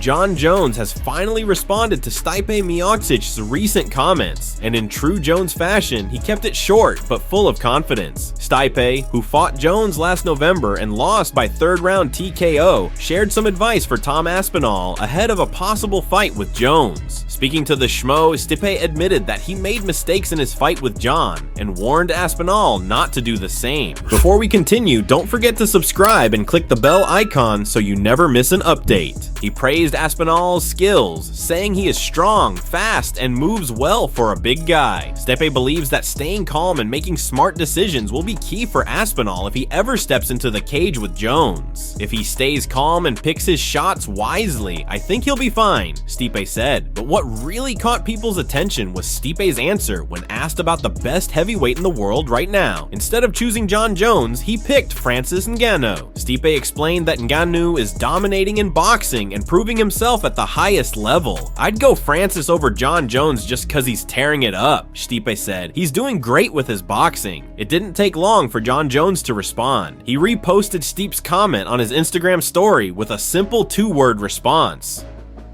Jon Jones has finally responded to Stipe Miocic's recent comments, and in true Jones fashion, he kept it short but full of confidence. Stipe, who fought Jones last November and lost by third-round TKO, shared some advice for Tom Aspinall ahead of a possible fight with Jones. Speaking to the Schmo, Stipe admitted that he made mistakes in his fight with Jon and warned Aspinall not to do the same. Before we continue, don't forget to subscribe and click the bell icon so you never miss an update. He praised Aspinall's skills, saying he is strong, fast, and moves well for a big guy. Stipe believes that staying calm and making smart decisions will be key for Aspinall if he ever steps into the cage with Jones. If he stays calm and picks his shots wisely, I think he'll be fine, Stipe said. But what really caught people's attention was Stipe's answer when asked about the best heavyweight in the world right now. Instead of choosing Jon Jones, he picked Francis Ngannou. Stipe explained that Ngannou is dominating in boxing and proving himself at the highest level. I'd go Francis over Jon Jones just cause he's tearing it up, Stipe said. He's doing great with his boxing. It didn't take long for Jon Jones to respond. He reposted Stipe's comment on his Instagram story with a simple two-word response: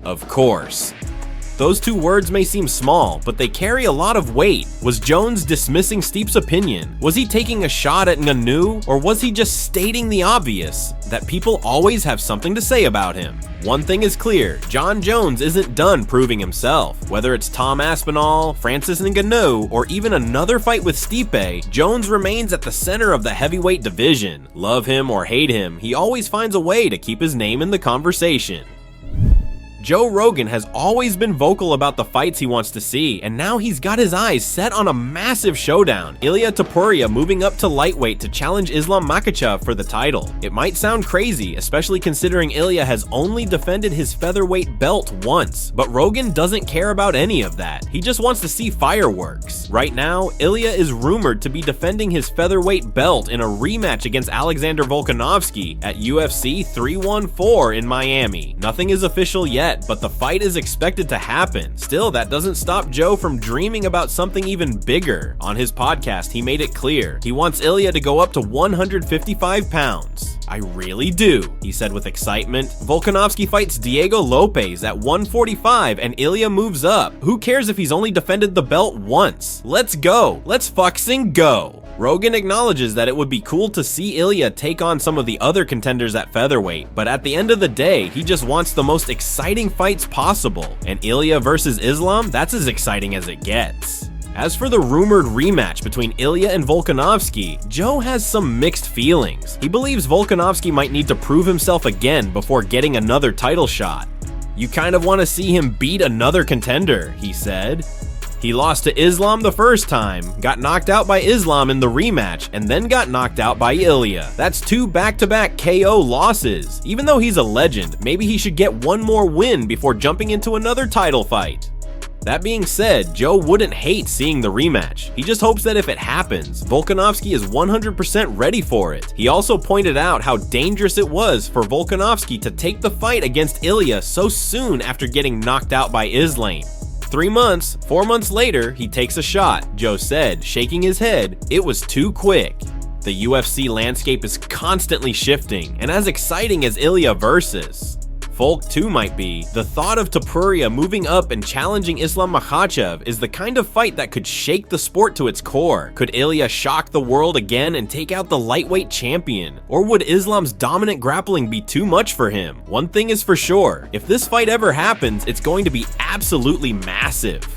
"Of course." Those two words may seem small, but they carry a lot of weight. Was Jones dismissing Stipe's opinion? Was he taking a shot at Ngannou? Or was he just stating the obvious, that people always have something to say about him? One thing is clear, Jon Jones isn't done proving himself. Whether it's Tom Aspinall, Francis Ngannou, or even another fight with Stipe, Jones remains at the center of the heavyweight division. Love him or hate him, he always finds a way to keep his name in the conversation. Joe Rogan has always been vocal about the fights he wants to see, and now he's got his eyes set on a massive showdown. Ilia Topuria moving up to lightweight to challenge Islam Makhachev for the title. It might sound crazy, especially considering Ilia has only defended his featherweight belt once, but Rogan doesn't care about any of that. He just wants to see fireworks. Right now, Ilia is rumored to be defending his featherweight belt in a rematch against Alexander Volkanovski at UFC 314 in Miami. Nothing is official yet, but the fight is expected to happen. Still, that doesn't stop Joe from dreaming about something even bigger. On his podcast, he made it clear he wants Ilia to go up to 155 pounds. "I really do," he said with excitement. Volkanovski fights Diego Lopez at 145 and Ilia moves up. Who cares if he's only defended the belt once? Let's go. Let's fucking go. Rogan acknowledges that it would be cool to see Ilia take on some of the other contenders at featherweight, but at the end of the day, he just wants the most exciting fights possible. And Ilia versus Islam, that's as exciting as it gets. As for the rumored rematch between Ilia and Volkanovski, Joe has some mixed feelings. He believes Volkanovski might need to prove himself again before getting another title shot. "You kind of want to see him beat another contender," he said. He lost to Islam the first time, got knocked out by Islam in the rematch, and then got knocked out by Ilia. That's 2 back-to-back KO losses. Even though he's a legend, maybe he should get one more win before jumping into another title fight. That being said, Joe wouldn't hate seeing the rematch. He just hopes that if it happens, Volkanovski is 100% ready for it. He also pointed out how dangerous it was for Volkanovski to take the fight against Ilia so soon after getting knocked out by Islam. 4 months later, he takes a shot, Joe said, shaking his head. It was too quick. The UFC landscape is constantly shifting, and as exciting as Ilia versus Folk too might be, the thought of Topuria moving up and challenging Islam Makhachev is the kind of fight that could shake the sport to its core. Could Ilia shock the world again and take out the lightweight champion? Or would Islam's dominant grappling be too much for him? One thing is for sure, if this fight ever happens, it's going to be absolutely massive.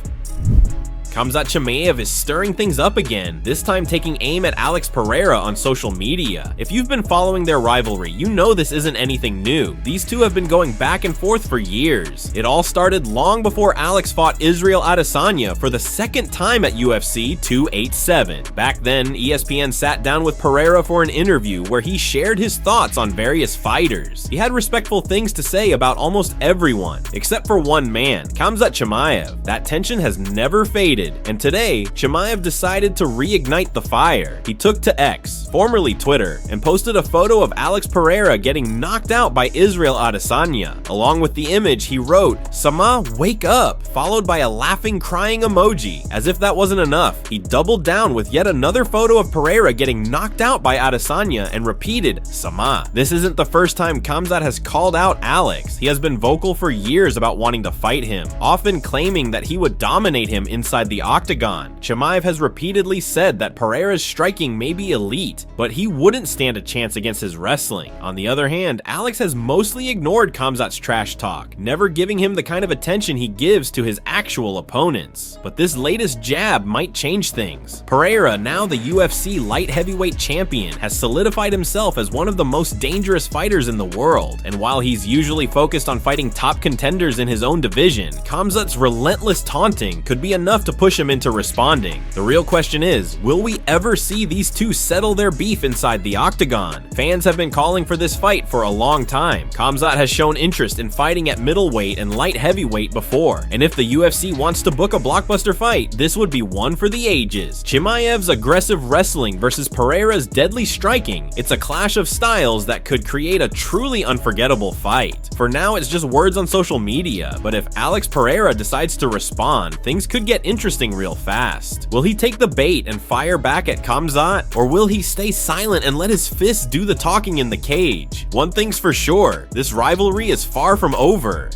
Khamzat Chimaev is stirring things up again, this time taking aim at Alex Pereira on social media. If you've been following their rivalry, you know this isn't anything new. These two have been going back and forth for years. It all started long before Alex fought Israel Adesanya for the second time at UFC 287. Back then, ESPN sat down with Pereira for an interview where he shared his thoughts on various fighters. He had respectful things to say about almost everyone, except for one man, Khamzat Chimaev. That tension has never faded. heated, and today, Chimaev decided to reignite the fire. He took to X, formerly Twitter, and posted a photo of Alex Pereira getting knocked out by Israel Adesanya. Along with the image, he wrote, "Sama, wake up," followed by a laughing, crying emoji. As if that wasn't enough, he doubled down with yet another photo of Pereira getting knocked out by Adesanya and repeated, "Sama." This isn't the first time Khamzat has called out Alex. He has been vocal for years about wanting to fight him, often claiming that he would dominate him inside the octagon. Chimaev has repeatedly said that Pereira's striking may be elite, but he wouldn't stand a chance against his wrestling. On the other hand, Alex has mostly ignored Khamzat's trash talk, never giving him the kind of attention he gives to his actual opponents. But this latest jab might change things. Pereira, now the UFC light heavyweight champion, has solidified himself as one of the most dangerous fighters in the world, and while he's usually focused on fighting top contenders in his own division, Khamzat's relentless taunting could be enough to push him into responding. The real question is, will we ever see these two settle their beef inside the octagon? Fans have been calling for this fight for a long time. Khamzat has shown interest in fighting at middleweight and light heavyweight before, and if the UFC wants to book a blockbuster fight, this would be one for the ages. Chimaev's aggressive wrestling versus Pereira's deadly striking, it's a clash of styles that could create a truly unforgettable fight. For now, it's just words on social media, but if Alex Pereira decides to respond, things could get interesting real fast. Will he take the bait and fire back at Khamzat, or will he stay silent and let his fists do the talking in the cage? One thing's for sure, this rivalry is far from over.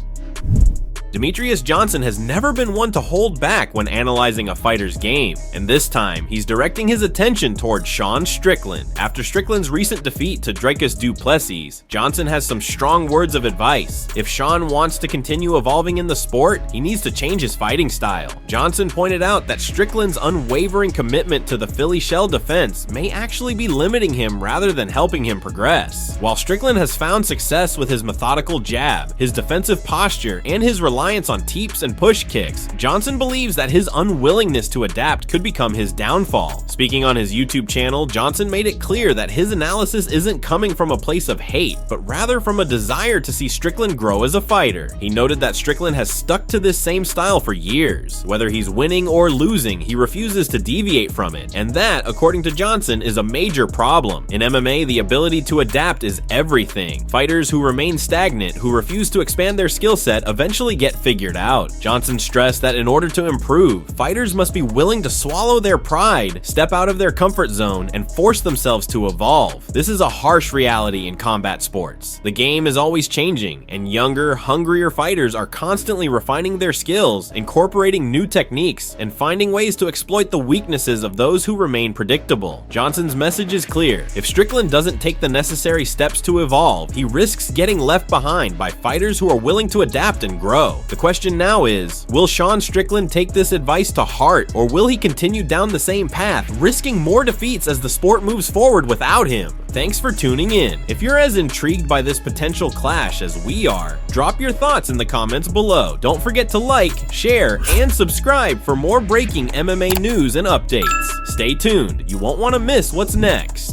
Demetrious Johnson has never been one to hold back when analyzing a fighter's game, and this time, he's directing his attention toward Sean Strickland. After Strickland's recent defeat to Dricus du Plessis, Johnson has some strong words of advice. If Sean wants to continue evolving in the sport, he needs to change his fighting style. Johnson pointed out that Strickland's unwavering commitment to the Philly shell defense may actually be limiting him rather than helping him progress. While Strickland has found success with his methodical jab, his defensive posture, and his reliance on teeps and push kicks, Johnson believes that his unwillingness to adapt could become his downfall. Speaking on his YouTube channel, Johnson made it clear that his analysis isn't coming from a place of hate, but rather from a desire to see Strickland grow as a fighter. He noted that Strickland has stuck to this same style for years. Whether he's winning or losing, he refuses to deviate from it, and that, according to Johnson, is a major problem. In MMA, the ability to adapt is everything. Fighters who remain stagnant, who refuse to expand their skill set, eventually get figured out. Johnson stressed that in order to improve, fighters must be willing to swallow their pride, step out of their comfort zone, and force themselves to evolve. This is a harsh reality in combat sports. The game is always changing, and younger, hungrier fighters are constantly refining their skills, incorporating new techniques, and finding ways to exploit the weaknesses of those who remain predictable. Johnson's message is clear. If Strickland doesn't take the necessary steps to evolve, he risks getting left behind by fighters who are willing to adapt and grow. The question now is, will Sean Strickland take this advice to heart, or will he continue down the same path, risking more defeats as the sport moves forward without him? Thanks for tuning in. If you're as intrigued by this potential clash as we are, drop your thoughts in the comments below. Don't forget to like, share, and subscribe for more breaking MMA news and updates. Stay tuned, you won't want to miss what's next.